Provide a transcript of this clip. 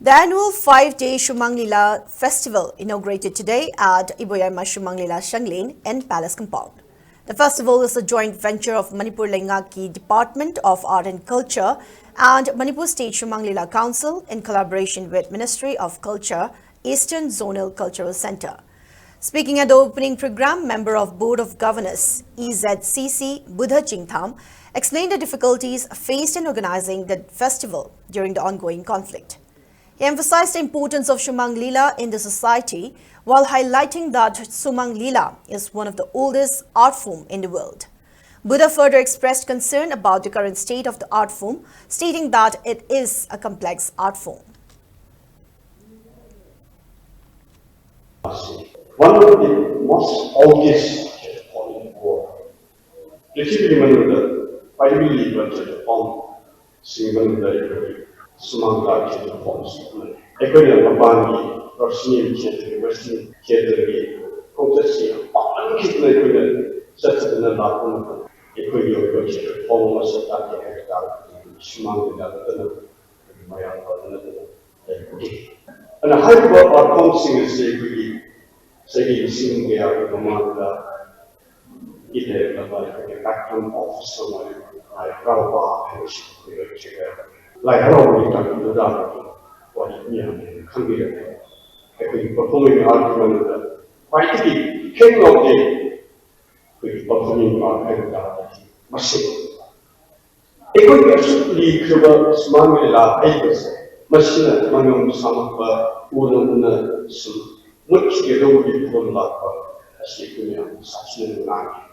The annual 5-day Shumang Leela festival inaugurated today at Iboyaima Shumang Leela Shanglen in Palace Compound. The festival is a joint venture of Manipur Lengaki Department of Art and Culture and Manipur State Shumang Leela Council in collaboration with Ministry of Culture, Eastern Zonal Cultural Center. Speaking at the opening program, member of Board of Governors EZCC Buddha Jingtham explained the difficulties faced in organizing the festival during the ongoing conflict. He emphasized the importance of Shumang Leela in the society while highlighting that Shumang Leela is one of the oldest art form in the world. Buddha further expressed concern about the current state of the art form, stating that it is a complex art form. One of the most obvious point in war. The primarily budget form single the Shumang Leela forms. Equally, Mabani, Russian theatre, Western theatre, Conception, all people such as the Latin, equally of budget form was a target Shumang Leela, and a high bar or consing is equally. Saying singing there, Romanda, either the background of someone like Rava and like Rava, the dark, what it can be a performing argument. Finally, king of the performing argument machine. It could be absolutely cover Shumang Leela machine, Manum Samapa, Unum, much get over the problem as you can such a